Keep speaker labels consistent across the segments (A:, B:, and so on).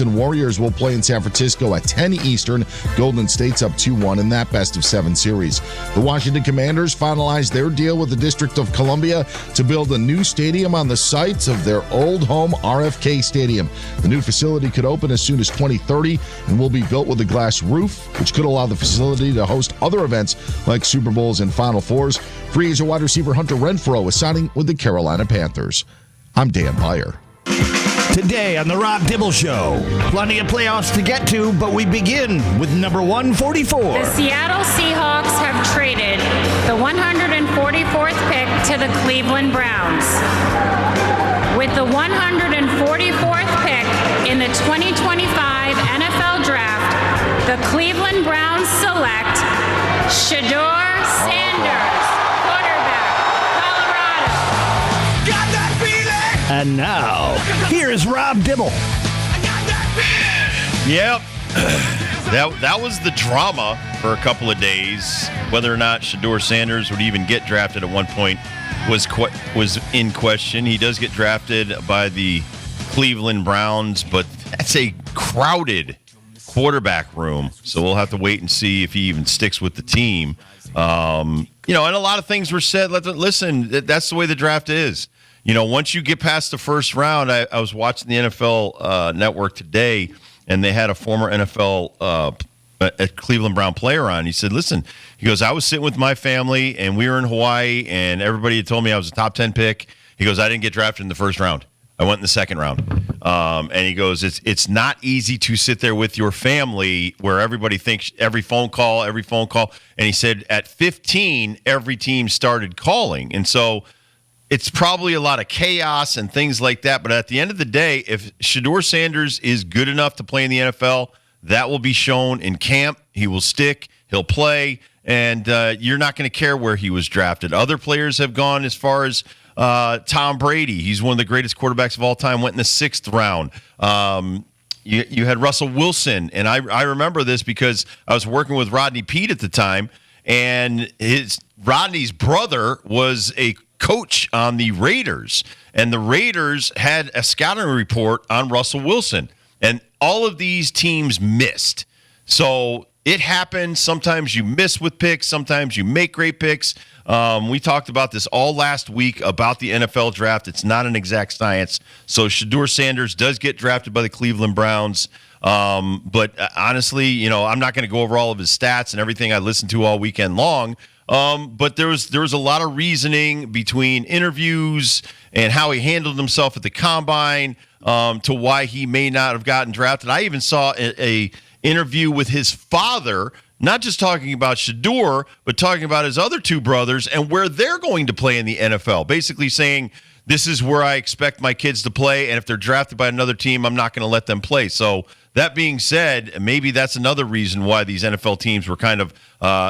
A: and Warriors will play in San Francisco at 10 Eastern. Golden State's up 2-1 in that best-of-7 series. The Washington Commanders finalized their deal with the District of Columbia to build a new stadium on the sites of their old home RFK Stadium. The new facility could open as soon as 2030 and will be built with a glass roof, which could allow the facility to host other events like Super Bowls and Final Fours. Free agent wide receiver Hunter Renfrow is signing with the Carolina Panthers. I'm Dan Beyer.
B: Today on the Rob Dibble Show, plenty of playoffs to get to, but we begin with number 144.
C: The Seattle Seahawks have traded the 144th pick to the Cleveland Browns. With the 144th pick in the 2025 NFL Draft, the Cleveland Browns select SHEDEUR Sanders, quarterback, Colorado.
B: Got that feeling! And now, here's Rob Dibble.
D: Yep. That was the drama for a couple of days. Whether or not SHEDEUR Sanders would even get drafted at one point was in question. He does get drafted by the Cleveland Browns, but that's a crowded quarterback room. So we'll have to wait and see if he even sticks with the team. And a lot of things were said. Listen, that's the way the draft is. Once you get past the first round, I was watching the NFL Network today, and they had a former NFL a Cleveland Brown player on. He said, listen, he goes, I was sitting with my family, and we were in Hawaii, and everybody had told me I was a top 10 pick. He goes, I didn't get drafted in the first round. I went in the second round. And he goes, it's not easy to sit there with your family where everybody thinks every phone call. And he said at 15, every team started calling. And so it's probably a lot of chaos and things like that. But at the end of the day, if SHEDEUR Sanders is good enough to play in the NFL, that will be shown in camp. He will stick. He'll play. And you're not going to care where he was drafted. Other players have gone as far as Tom Brady. He's one of the greatest quarterbacks of all time, went in the 6th round. You had Russell Wilson. And I remember this because I was working with Rodney Peete at the time. And Rodney's brother was a coach on the Raiders, and the Raiders had a scouting report on Russell Wilson, and all of these teams missed. So it happens. Sometimes you miss with picks. Sometimes you make great picks. We talked about this all last week about the NFL draft. It's not an exact science. So SHEDEUR Sanders does get drafted by the Cleveland Browns. But honestly, I'm not going to go over all of his stats and everything I listened to all weekend long. But there was a lot of reasoning between interviews and how he handled himself at the combine to why he may not have gotten drafted. I even saw a interview with his father, not just talking about SHEDEUR, but talking about his other two brothers and where they're going to play in the NFL, basically saying, this is where I expect my kids to play, and if they're drafted by another team, I'm not going to let them play. So that being said, maybe that's another reason why these NFL teams were kind of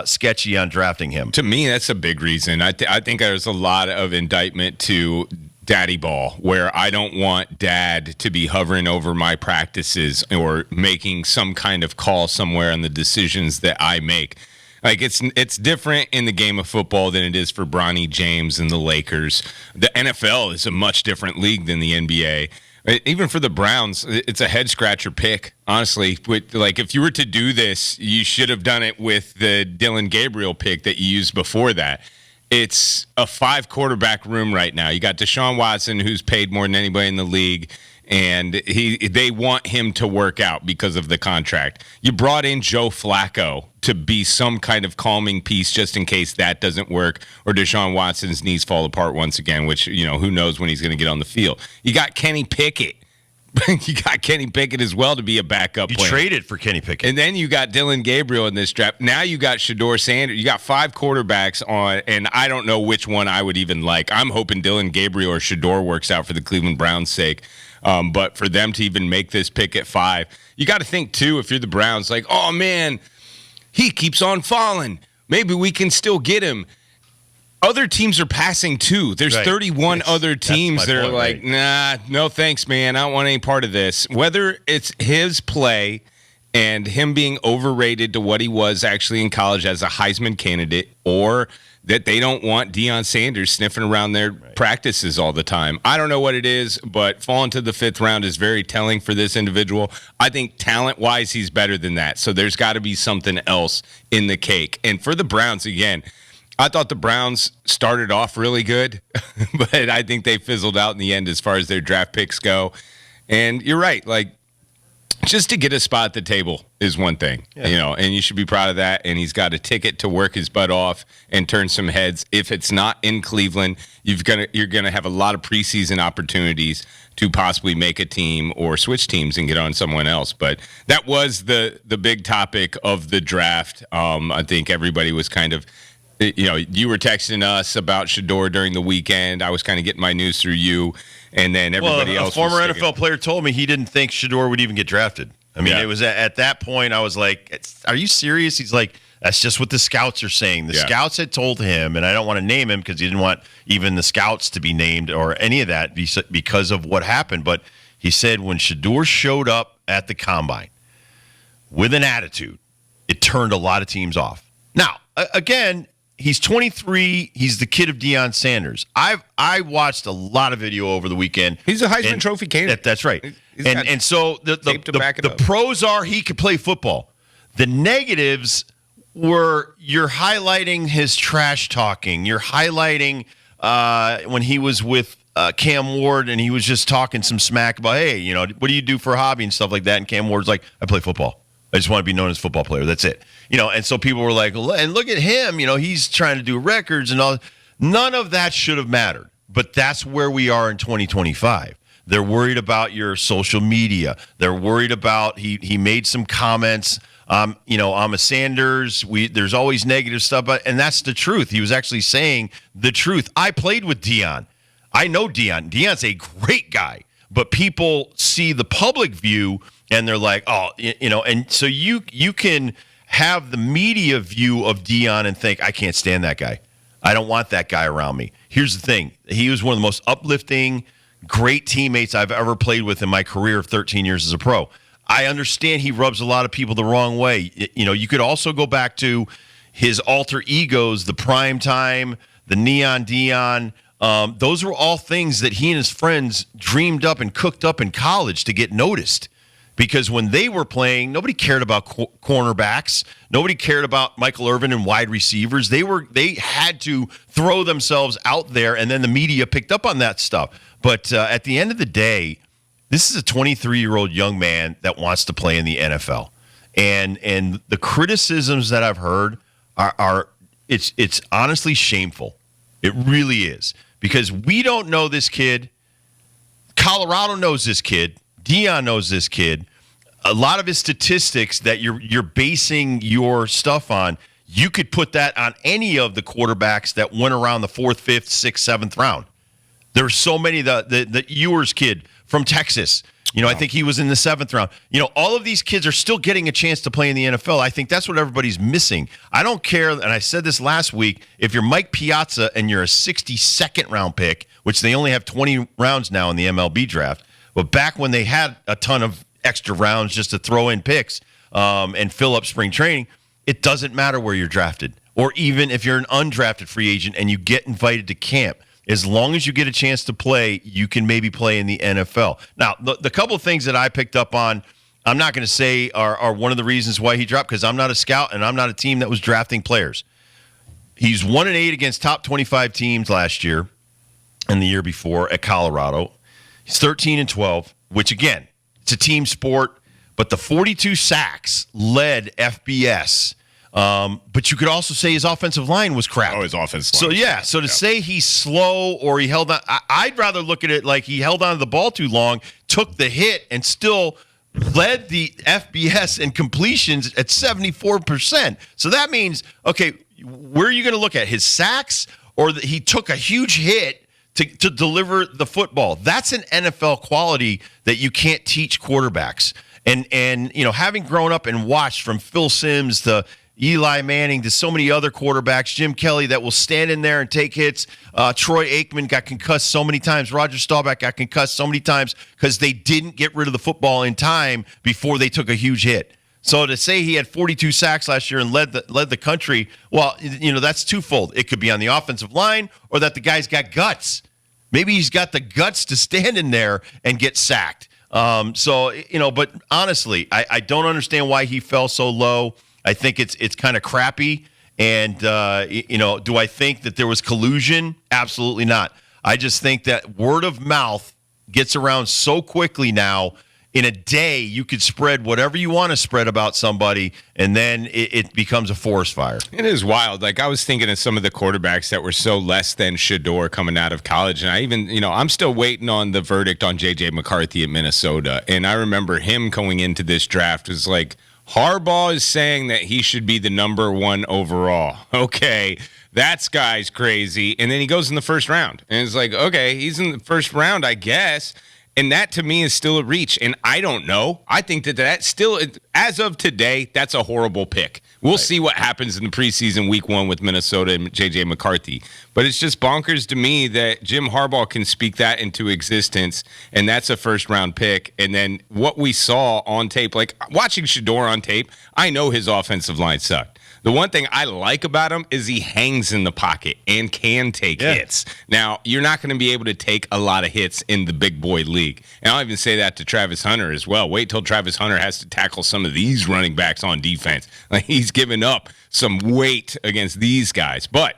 D: sketchy on drafting him.
E: To me, that's a big reason. I think there's a lot of indictment to daddy ball, where I don't want dad to be hovering over my practices or making some kind of call somewhere on the decisions that I make. Like, it's different in the game of football than it is for Bronny James and the Lakers. The NFL is a much different league than the NBA. Even for the Browns, it's a head-scratcher pick, honestly. Like, if you were to do this, you should have done it with the Dylan Gabriel pick that you used before that. It's a 5-quarterback room right now. You got Deshaun Watson, who's paid more than anybody in the league, and they want him to work out because of the contract. You brought in Joe Flacco to be some kind of calming piece just in case that doesn't work or Deshaun Watson's knees fall apart once again, which, who knows when he's going to get on the field. You got Kenny Pickett. You got Kenny Pickett as well to be a backup player.
D: You traded for Kenny Pickett.
E: And then you got Dylan Gabriel in this draft. Now you got SHEDEUR Sanders. You got 5 quarterbacks on, and I don't know which one I would even like. I'm hoping Dylan Gabriel or SHEDEUR works out for the Cleveland Browns' sake. But for them to even make this pick at 5, you got to think, too, if you're the Browns, like, oh, man, he keeps on falling. Maybe we can still get him. Other teams are passing, too. There's
D: right.
E: 31 other teams that are like, nah, no thanks, man. I don't want any part of this. Whether it's his play and him being overrated to what he was actually in college as a Heisman candidate, or that they don't want Deion Sanders sniffing around their practices all the time. I don't know what it is, but falling to the 5th round is very telling for this individual. I think talent-wise, he's better than that. So there's got to be something else in the cake. And for the Browns, again, I thought the Browns started off really good, but I think they fizzled out in the end as far as their draft picks go. And you're right, like, just to get a spot at the table is one thing, and you should be proud of that. And he's got a ticket to work his butt off and turn some heads. If it's not in Cleveland, you're gonna have a lot of preseason opportunities to possibly make a team or switch teams and get on someone else. But that was the big topic of the draft. I think everybody was kind of, you were texting us about SHEDEUR during the weekend. I was kind of getting my news through you. And then everybody else.
D: A former NFL player told me he didn't think SHEDEUR would even get drafted. I mean, It was at that point I was like, "Are you serious?" He's like, "That's just what the scouts are saying." The scouts had told him, and I don't want to name him because he didn't want even the scouts to be named or any of that because of what happened. But he said when SHEDEUR showed up at the combine with an attitude, it turned a lot of teams off. Now, again. He's 23. He's the kid of Deion Sanders. I watched a lot of video over the weekend.
E: He's a Heisman Trophy candidate.
D: That's right. And so the pros are he could play football. The negatives were you're highlighting his trash talking. You're highlighting when he was with Cam Ward and he was just talking some smack about, hey, what do you do for a hobby and stuff like that? And Cam Ward's like, I play football. I just want to be known as a football player. That's it. And so people were like, and look at him. He's trying to do records and all. None of that should have mattered. But that's where we are in 2025. They're worried about your social media. They're worried about he made some comments. I'm a Sanders. There's always negative stuff, and that's the truth. He was actually saying the truth. I played with Deion. I know Deion. Deion's a great guy, but people see the public view. And they're like, and so you can have the media view of Deion and think, I can't stand that guy. I don't want that guy around me. Here's the thing. He was one of the most uplifting, great teammates I've ever played with in my career of 13 years as a pro. I understand he rubs a lot of people the wrong way. You could also go back to his alter egos, the Prime Time, the Neon Deion. Those were all things that he and his friends dreamed up and cooked up in college to get noticed. Because when they were playing, nobody cared about cornerbacks. Nobody cared about Michael Irvin and wide receivers. They had to throw themselves out there, and then the media picked up on that stuff. But at the end of the day, this is a 23-year-old young man that wants to play in the NFL. And the criticisms that I've heard are it's honestly shameful. It really is. Because we don't know this kid. Colorado knows this kid. Deion knows this kid. A lot of his statistics that you're basing your stuff on, you could put that on any of the quarterbacks that went around the 4th, 5th, 6th, 7th round. There's so many. The Ewers kid from Texas, I think he was in the 7th round. All of these kids are still getting a chance to play in the NFL. I think that's what everybody's missing. I don't care, and I said this last week, if you're Mike Piazza and you're a 62nd round pick, which they only have 20 rounds now in the MLB draft, but back when they had a ton of extra rounds just to throw in picks and fill up spring training, it doesn't matter where you're drafted. Or even if you're an undrafted free agent and you get invited to camp, as long as you get a chance to play, you can maybe play in the NFL. Now, the couple of things that I picked up on, I'm not going to say are one of the reasons why he dropped, because I'm not a scout and I'm not a team that was drafting players. He's 1-8 against top 25 teams last year and the year before at Colorado. He's 13-12, which, again, it's a team sport, but the 42 sacks led FBS. But you could also say his offensive line was crap.
E: Oh, his offensive line.
D: So to say he's slow or he held on, I'd rather look at it like he held on to the ball too long, took the hit, and still led the FBS in completions at 74%. So that means, okay, where are you going to look at? His sacks or he took a huge hit to deliver the football? That's an NFL quality that you can't teach quarterbacks. And having grown up and watched from Phil Simms to Eli Manning to so many other quarterbacks, Jim Kelly that will stand in there and take hits. Troy Aikman got concussed so many times. Roger Staubach got concussed so many times because they didn't get rid of the football in time before they took a huge hit. So to say he had 42 sacks last year and led the country, well, that's twofold. It could be on the offensive line or that the guy's got guts. Maybe he's got the guts to stand in there and get sacked. But honestly, I don't understand why he fell so low. I think it's kind of crappy. And, do I think that there was collusion? Absolutely not. I just think that word of mouth gets around so quickly now. In a day, you could spread whatever you want to spread about somebody, and then it becomes a forest fire.
E: It is wild. Like, I was thinking of some of the quarterbacks that were so less than SHEDEUR coming out of college, and I even, I'm still waiting on the verdict on J.J. McCarthy at Minnesota, and I remember him going into this draft was like, Harbaugh is saying that he should be the number 1 overall. Okay, that guy's crazy. And then he goes in the first round, and it's like, okay, he's in the first round, I guess. And that, to me, is still a reach. And I don't know. I think that still, as of today, that's a horrible pick. We'll see what happens in the preseason week 1 with Minnesota and J.J. McCarthy. But it's just bonkers to me that Jim Harbaugh can speak that into existence, and that's a first-round pick. And then what we saw on tape, like watching SHEDEUR on tape, I know his offensive line sucked. The one thing I like about him is he hangs in the pocket and can take hits. Now, you're not going to be able to take a lot of hits in the big boy league. And I'll even say that to Travis Hunter as well. Wait till Travis Hunter has to tackle some of these running backs on defense. Like, he's given up some weight against these guys. But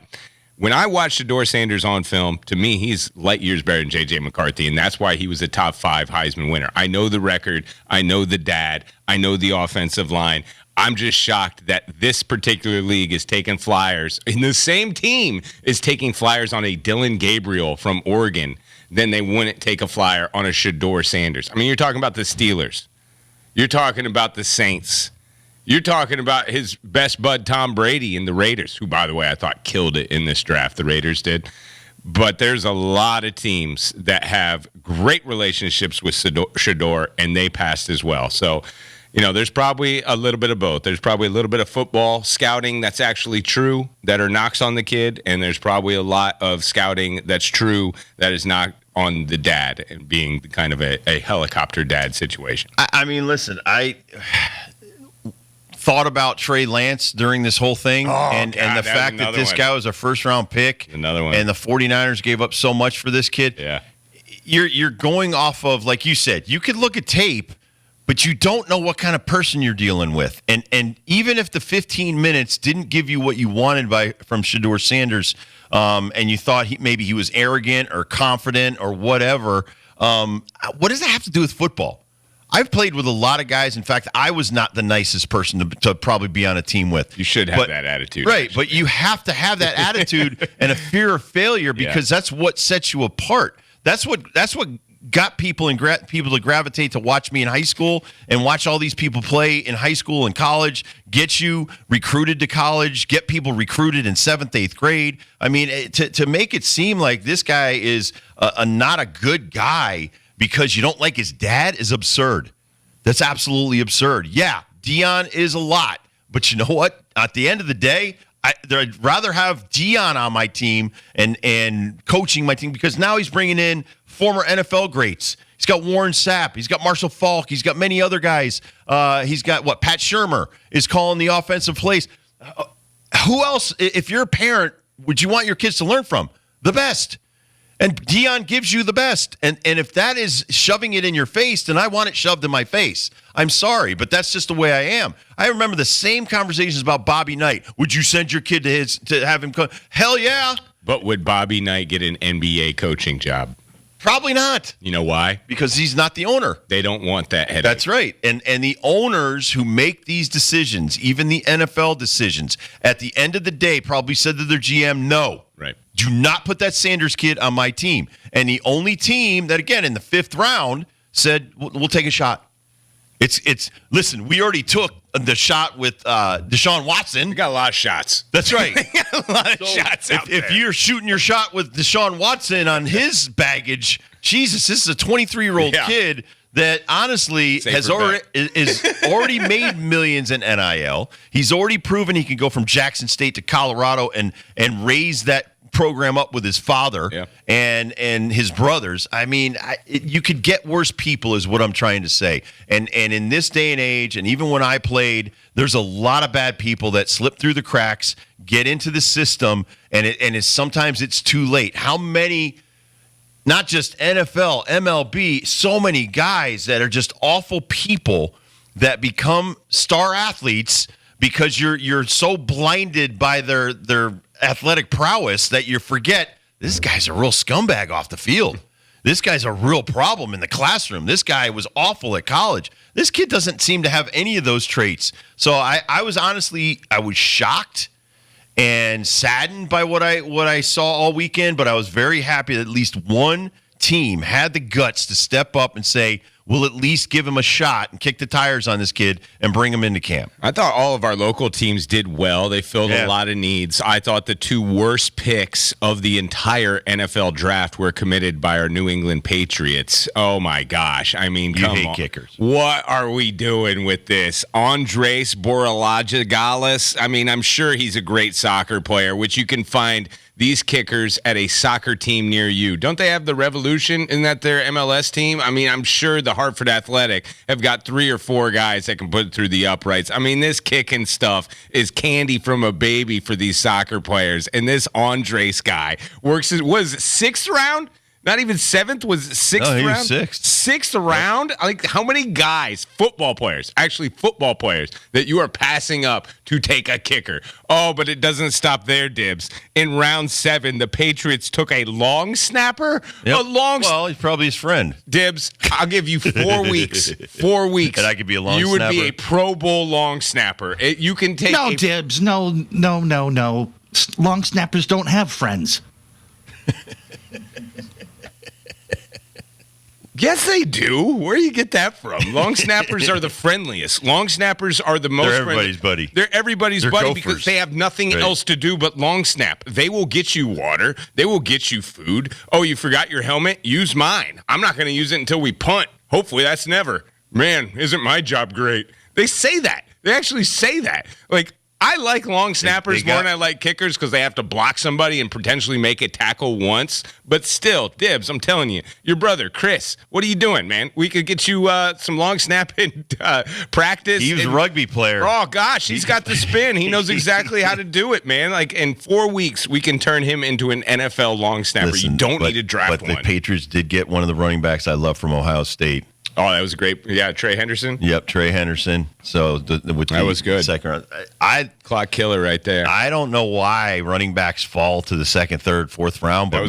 E: when I watch SHEDEUR Sanders on film, to me, he's light years better than J.J. McCarthy, and that's why he was a top 5 Heisman winner. I know the record. I know the dad. I know the offensive line. I'm just shocked that this particular league is taking flyers, and the same team is taking flyers on a Dylan Gabriel from Oregon, then they wouldn't take a flyer on a SHEDEUR Sanders. I mean, you're talking about the Steelers. You're talking about the Saints. You're talking about his best bud, Tom Brady, and the Raiders, who, by the way, I thought killed it in this draft. The Raiders did. But there's a lot of teams that have great relationships with SHEDEUR, and they passed as well. So, there's probably a little bit of both. There's probably a little bit of football scouting that's actually true that are knocks on the kid, and there's probably a lot of scouting that's true that is not on the dad and being kind of a helicopter dad situation.
D: I mean, listen, I thought about Trey Lance during this whole thing, and the fact that this guy was a first-round pick,
E: another one,
D: and the 49ers gave up so much for this kid.
E: Yeah,
D: you're going off of, like you said, you could look at tape, but you don't know what kind of person you're dealing with. And even if the 15 minutes didn't give you what you wanted from SHEDEUR Sanders, and you thought maybe he was arrogant or confident or whatever, what does that have to do with football? I've played with a lot of guys. In fact, I was not the nicest person to probably be on a team with.
E: You should have that attitude.
D: Right, actually. But you have to have that attitude and a fear of failure because that's what sets you apart. That's what got people people to gravitate to watch me in high school and watch all these people play in high school and college, get you recruited to college, get people recruited in 7th, 8th grade. I mean, to make it seem like this guy is not a good guy because you don't like his dad is absurd. That's absolutely absurd. Yeah, Deion is a lot, but you know what? At the end of the day, I'd rather have Deion on my team and coaching my team because now he's bringing in former NFL greats. He's got Warren Sapp. He's got Marshall Faulk. He's got many other guys. He's got Pat Shurmur is calling the offensive plays. Who else, if you're a parent, would you want your kids to learn from? The best. And Deion gives you the best. And if that is shoving it in your face, then I want it shoved in my face. I'm sorry, but that's just the way I am. I remember the same conversations about Bobby Knight. Would you send your kid to have him come? Hell yeah.
E: But would Bobby Knight get an NBA coaching job?
D: Probably not.
E: You know why?
D: Because he's not the owner.
E: They don't want that headache.
D: That's right. And the owners who make these decisions, even the NFL decisions, at the end of the day probably said to their GM, no.
E: Right.
D: Do not put that Sanders kid on my team. And the only team that, again, in the 5th round said, we'll take a shot. Listen, we already took the shot with Deshaun Watson.
E: We got a lot of shots.
D: That's right.
E: We got a lot of shots out there.
D: If you're shooting your shot with Deshaun Watson on his baggage, Jesus, this is a 23-year-old kid that honestly is already made millions in NIL. He's already proven he can go from Jackson State to Colorado and raise that program up with his father
E: Yeah.
D: and his brothers. I mean, you could get worse people is what I'm trying to say. And in this day and age, and even when I played, there's a lot of bad people that slip through the cracks, get into the system, and sometimes it's too late. How many, not just NFL, MLB, so many guys that are just awful people that become star athletes because you're so blinded by their athletic prowess that you forget this guy's a real scumbag off the field. This guy's a real problem in the classroom. This guy was awful at college. This kid doesn't seem to have any of those traits. So I was shocked and saddened by what I saw all weekend, but I was very happy that at least one team had the guts to step up and say, we'll at least give him a shot and kick the tires on this kid and bring him into camp.
E: I thought all of our local teams did well. They filled a lot of needs. I thought the two worst picks of the entire NFL draft were committed by our New England Patriots. Oh, my gosh. I mean,
D: you
E: come
D: hate
E: on.
D: kickers.
E: What are we doing with this? Andres Borolajagalis. I mean, I'm sure he's a great soccer player, which you can find these kickers at a soccer team near you. Don't they have the Revolution? Isn't that their MLS team? I mean, I'm sure the Hartford Athletic have got 3 or 4 guys that can put it through the uprights. I mean, this kicking stuff is candy from a baby for these soccer players. And this Andres guy was it 6th round? Not even 7th, was 6th round?
D: No, he was 6th.
E: 6th round? Like, how many guys, football players, that you are passing up to take a kicker? Oh, but it doesn't stop there, Dibs. In round 7, the Patriots took a long snapper.
D: Yep.
E: Well,
D: he's probably his friend.
E: Dibs, I'll give you 4 weeks. 4 weeks.
D: And I could be a long
E: You would be
D: snapper.
E: a Pro Bowl long snapper. You can take
B: No, Dibs. No. Long snappers don't have friends.
E: Yes, they do. Where do you get that from? Long snappers are the friendliest. Long snappers are the most
D: They're everybody's
E: friendly.
D: buddy.
E: They're everybody's
D: They're
E: buddy
D: gophers.
E: because they have nothing
D: Right.
E: else to do but long snap. They will get you water. They will get you food. Oh, you forgot your helmet? Use mine. I'm not going to use it until we punt. Hopefully that's never. Man, isn't my job great? They say that. They actually say that. Like, I like long snappers more than I like kickers because they have to block somebody and potentially make a tackle once. But still, Dibs, I'm telling you, your brother, Chris, what are you doing, man? We could get you some long snapping practice.
D: He was a rugby player.
E: Oh, gosh, he's got the spin. He knows exactly how to do it, man. Like, in 4 weeks, we can turn him into an NFL long snapper. You don't need to draft one.
D: But the Patriots did get one of the running backs I love from Ohio State.
E: Oh, that was great. Yeah, Trey Henderson.
D: Yep, Trey Henderson. So that
E: was good.
D: Second round.
E: Clock killer right there.
D: I don't know why running backs fall to the 2nd, 3rd, 4th round, but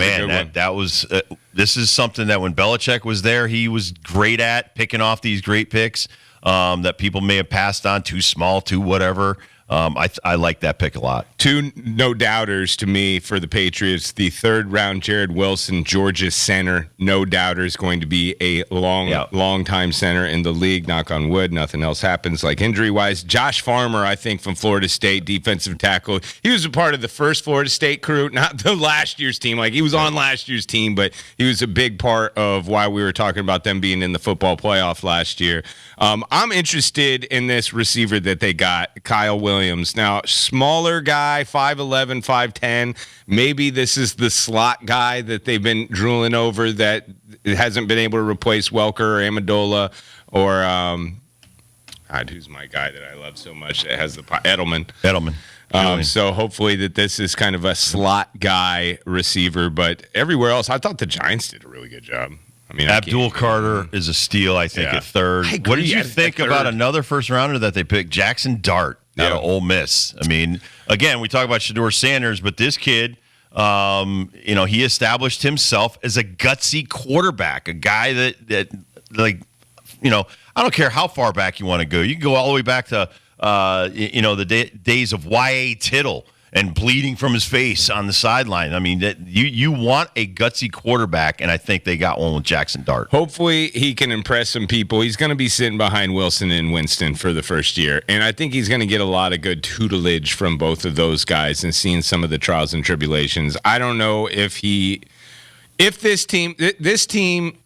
D: that was this is something that when Belichick was there, he was great at picking off these great picks that people may have passed on, too small, too whatever. I like that pick a lot.
E: 2 no-doubters to me for the Patriots. The 3rd round, Jared Wilson, Georgia center. No doubters going to be a long-time center in the league. Knock on wood. Nothing else happens like injury-wise. Josh Farmer, I think, from Florida State, defensive tackle. He was a part of the first Florida State crew, not the last year's team. Like, he was on last year's team, but he was a big part of why we were talking about them being in the football playoff last year. I'm interested in this receiver that they got, Kyle Williams. Now, smaller guy, 5'11", 5'10". Maybe this is the slot guy that they've been drooling over that hasn't been able to replace Welker or Amendola or who's my guy that I love so much that has the Edelman. So hopefully that this is kind of a slot guy receiver. But everywhere else, I thought the Giants did a really good job. I mean,
D: Abdul Carter is a steal, I think, at 3rd. What did you think about another first-rounder that they picked, Jackson Dart out of Ole Miss? I mean, again, we talk about SHEDEUR Sanders, but this kid, he established himself as a gutsy quarterback, a guy that I don't care how far back you want to go. You can go all the way back to, the days of Y.A. Tittle and bleeding from his face on the sideline. I mean, you want a gutsy quarterback, and I think they got one with Jackson Dart.
E: Hopefully he can impress some people. He's going to be sitting behind Wilson and Winston for the first year, and I think he's going to get a lot of good tutelage from both of those guys and seeing some of the trials and tribulations. I don't know if this team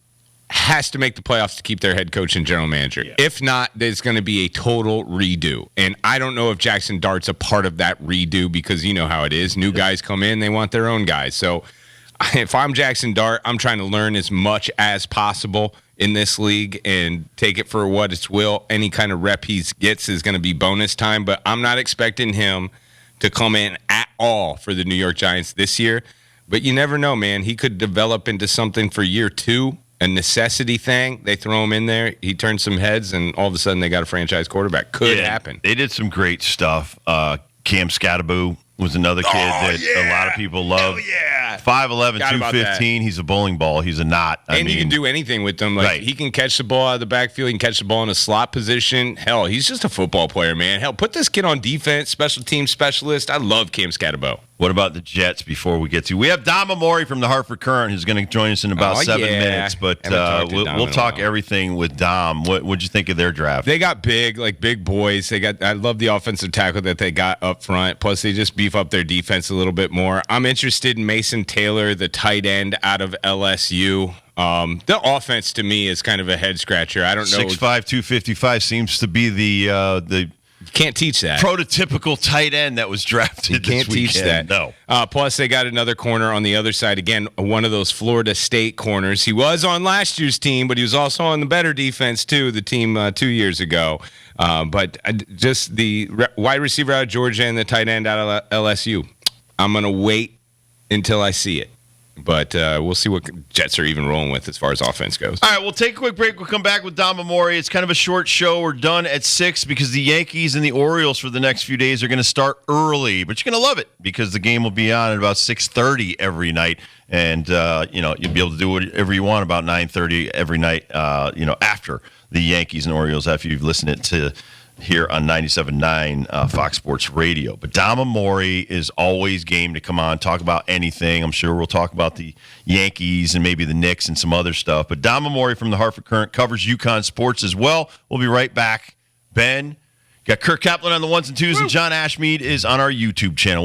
E: has to make the playoffs to keep their head coach and general manager. Yeah. If not, there's going to be a total redo. And I don't know if Jackson Dart's a part of that redo because you know how it is. New guys come in, they want their own guys. So if I'm Jackson Dart, I'm trying to learn as much as possible in this league and take it for what it's will. Any kind of rep he gets is going to be bonus time, but I'm not expecting him to come in at all for the New York Giants this year. But you never know, man. He could develop into something for year 2, a necessity thing. They throw him in there, he turns some heads, and all of a sudden they got a franchise quarterback. Could happen.
D: They did some great stuff. Cam Scatterbo was another kid that a lot of people love. 5'11", 215. He's a bowling ball. He's a knot. I mean,
E: you can do anything with them. Like, he can catch the ball out of the backfield. He can catch the ball in a slot position. Hell, he's just a football player, man. Hell, put this kid on defense, special team specialist. I love Cam Scatterbo.
D: What about the Jets before we get to? We have Dom Amore from the Hartford Courant who's going to join us in about 7 minutes. But we'll talk everything with Dom. What'd you think of their draft?
E: They got big boys. I love the offensive tackle that they got up front. Plus, they just beef up their defense a little bit more. I'm interested in Mason Taylor, the tight end out of LSU. The offense to me is kind of a head scratcher. I don't know.
D: 6'5", 255 seems to be the
E: you can't teach that.
D: Prototypical tight end that was drafted.
E: You can't
D: this
E: teach
D: weekend.
E: that.
D: No.
E: Plus, they got another corner on the other side. Again, one of those Florida State corners. He was on last year's team, but he was also on the better defense, too, the team 2 years ago. But just the wide receiver out of Georgia and the tight end out of LSU. I'm going to wait until I see it. But we'll see what Jets are even rolling with as far as offense goes.
D: All right, we'll take a quick break. We'll come back with Dom Amore. It's kind of a short show. We're done at 6 because the Yankees and the Orioles for the next few days are going to start early. But you're going to love it because the game will be on at about 6:30 every night. And, you'll be able to do whatever you want about 9:30 every night, after the Yankees and Orioles, after you've listened to here on 97.9 Fox Sports Radio. But Dom Amore is always game to come on, talk about anything. I'm sure we'll talk about the Yankees and maybe the Knicks and some other stuff. But Dom Amore from the Hartford Courant covers UConn sports as well. We'll be right back. Ben, got Kirk Kaplan on the ones and twos, and John Ashmead is on our YouTube channel.